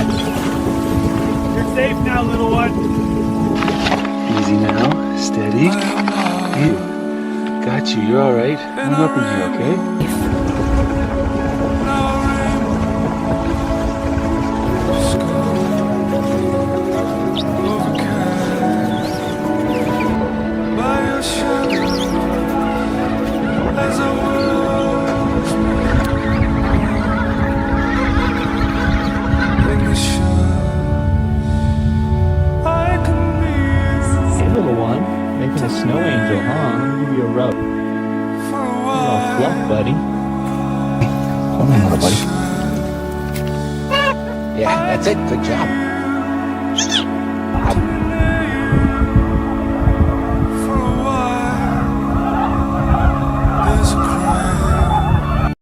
it. You're safe now, little one. Easy now. Steady. Good. Got you. You're all right. I'm up in here, okay? Making a snow angel, huh? Let me give you a rub. You're all fluff, buddy. Come on, little buddy. Yeah, that's it. Good job.